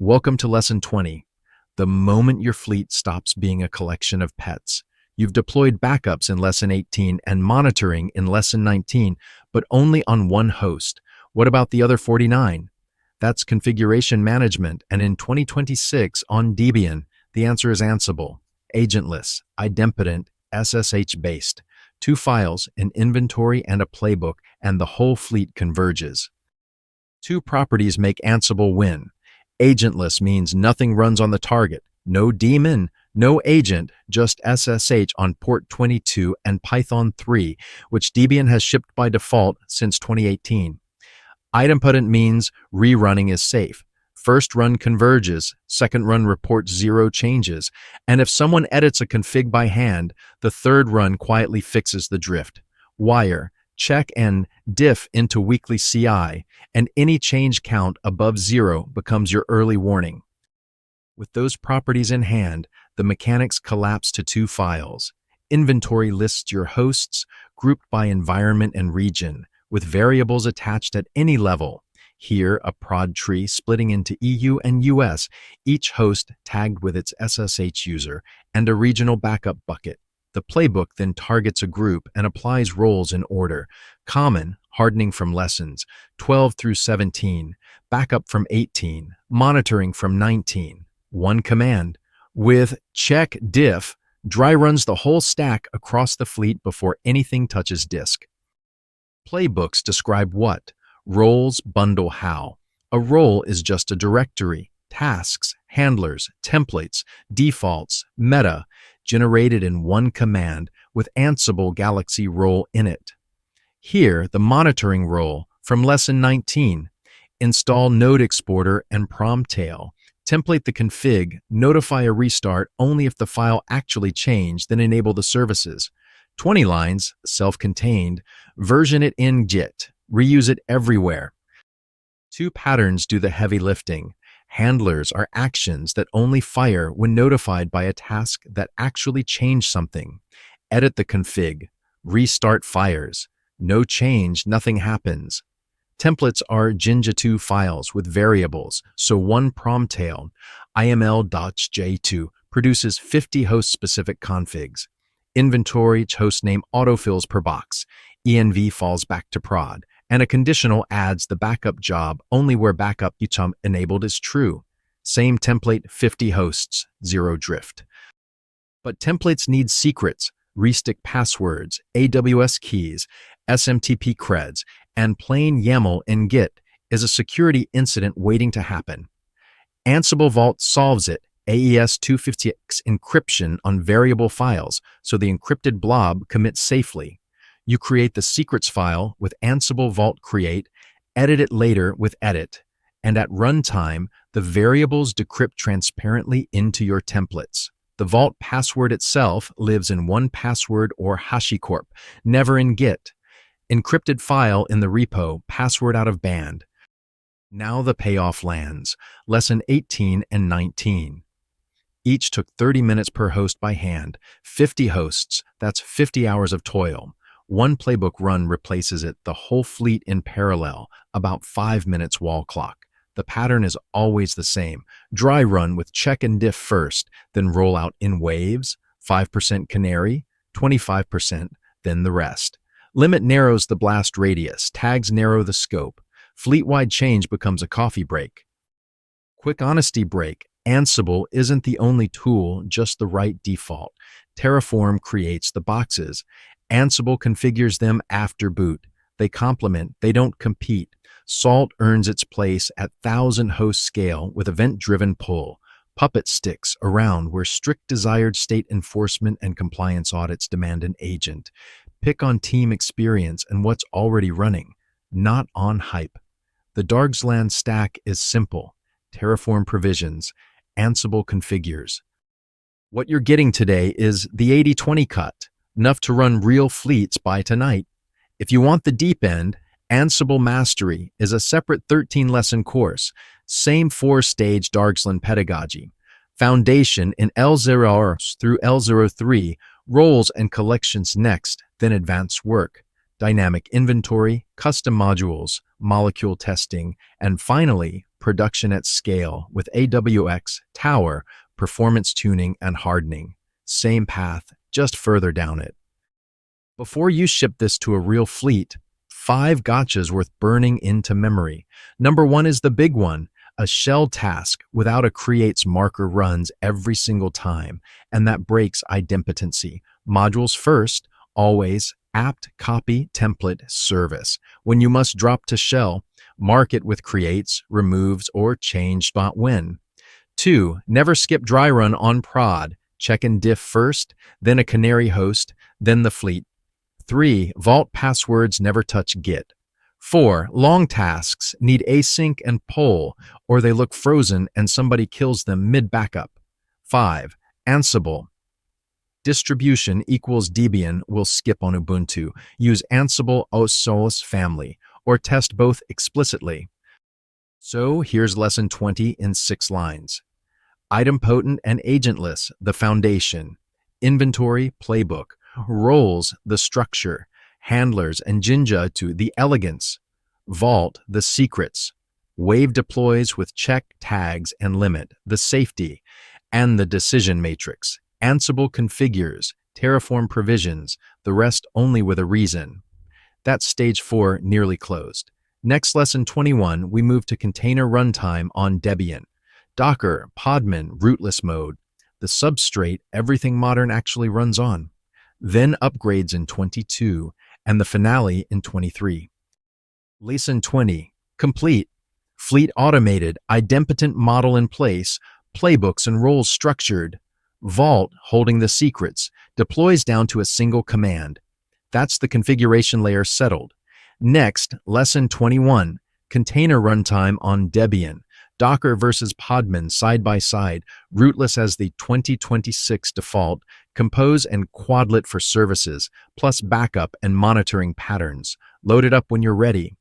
Welcome to Lesson 20. The moment your fleet stops being a collection of pets. You've deployed backups in Lesson 18 and monitoring in Lesson 19, but only on one host. What about the other 49? That's configuration management, and in 2026 on Debian, the answer is Ansible, agentless, idempotent, SSH-based. 2 files, an inventory and a playbook, and the whole fleet converges. 2 properties make Ansible win. Agentless means nothing runs on the target. No daemon, no agent, just SSH on port 22 and Python 3, which Debian has shipped by default since 2018. Idempotent means rerunning is safe. First run converges, second run reports 0 changes, and if someone edits a config by hand, the third run quietly fixes the drift. Wire, check and diff into weekly CI, and any change count above 0 becomes your early warning. With those properties in hand, the mechanics collapse to 2 files. Inventory lists your hosts, grouped by environment and region, with variables attached at any level. Here, a prod tree splitting into EU and US, each host tagged with its SSH user, and a regional backup bucket. The playbook then targets a group and applies roles in order. Common, hardening from lessons, 12 through 17, backup from 18, monitoring from 19. One command. With check diff, dry runs the whole stack across the fleet before anything touches disk. Playbooks describe what? Roles bundle how. A role is just a directory, tasks, handlers, templates, defaults, meta, generated in one command with Ansible Galaxy role in it. Here, the monitoring role from Lesson 19. Install node exporter and promtail. Template the config, notify a restart only if the file actually changed, then enable the services. 20 lines, self-contained, version it in Git, reuse it everywhere. 2 patterns do the heavy lifting. Handlers are actions that only fire when notified by a task that actually changed something. Edit the config, restart fires. No change, nothing happens. Templates are Jinja2 files with variables, so one promtail, iml.j2, produces 50 host-specific configs. Inventory hostname autofills per box, env falls back to prod, and a conditional adds the backup job only where backup enabled is true. Same template, 50 hosts, 0 drift. But templates need secrets, restick passwords, AWS keys, SMTP creds, and plain YAML in Git is a security incident waiting to happen. Ansible Vault solves it. AES 256 encryption on variable files, so the encrypted blob commits safely. You create the secrets file with Ansible Vault create, edit it later with edit, and at runtime, the variables decrypt transparently into your templates. The Vault password itself lives in 1Password or HashiCorp, never in Git. Encrypted file in the repo, password out of band. Now the payoff lands, Lesson 18 and 19. Each took 30 minutes per host by hand, 50 hosts, that's 50 hours of toil. One playbook run replaces it, the whole fleet in parallel, about 5 minutes wall clock. The pattern is always the same. Dry run with check and diff first, then roll out in waves, 5% canary, 25%, then the rest. Limit narrows the blast radius, tags narrow the scope. Fleet-wide change becomes a coffee break. Quick honesty break. Ansible isn't the only tool, just the right default. Terraform creates the boxes. Ansible configures them after boot. They complement, they don't compete. Salt earns its place at 1,000-host scale with event-driven pull. Puppet sticks around where strict desired state enforcement and compliance audits demand an agent. Pick on team experience and what's already running, not on hype. The Dargslan stack is simple. Terraform provisions, Ansible configures. What you're getting today is the 80-20 cut, enough to run real fleets by tonight. If you want the deep end, Ansible Mastery is a separate 13-lesson course, same 4-stage Dargslan pedagogy. Foundation in L0 through L03, roles and collections next, then advanced work. Dynamic inventory, custom modules, molecule testing, and finally, production at scale with AWX, Tower, performance tuning, and hardening. Same path, just further down it. Before you ship this to a real fleet, 5 gotchas worth burning into memory. Number 1 is the big one. A shell task without a creates marker runs every single time, and that breaks idempotency. Modules first, always apt copy template service. When you must drop to shell, mark it with creates, removes, or change spot when. 2, never skip dry run on prod. Check in diff first, then a canary host, then the fleet. 3, vault passwords never touch git. 4, long tasks need async and poll, or they look frozen and somebody kills them mid-backup. 5, Ansible. Distribution equals Debian will skip on Ubuntu. Use Ansible OS family, or test both explicitly. So here's lesson 20 in 6 lines. Idempotent and agentless, the foundation. Inventory, playbook. Roles, the structure. Handlers and Jinja to the elegance. Vault, the secrets. Wave deploys with check, tags, and limit, the safety. And the decision matrix. Ansible configures, Terraform provisions, the rest only with a reason. That's stage 4 nearly closed. Next lesson 21, we move to container runtime on Debian. Docker, Podman, rootless mode. The substrate everything modern actually runs on. Then upgrades in 22, and the finale in 23. Lesson 20, complete. Fleet automated, idempotent model in place, playbooks and roles structured. Vault, holding the secrets, deploys down to a single command. That's the configuration layer settled. Next, lesson 21, container runtime on Debian. Docker versus Podman side by side, rootless as the 2026 default, compose and quadlet for services, plus backup and monitoring patterns. Load it up when you're ready.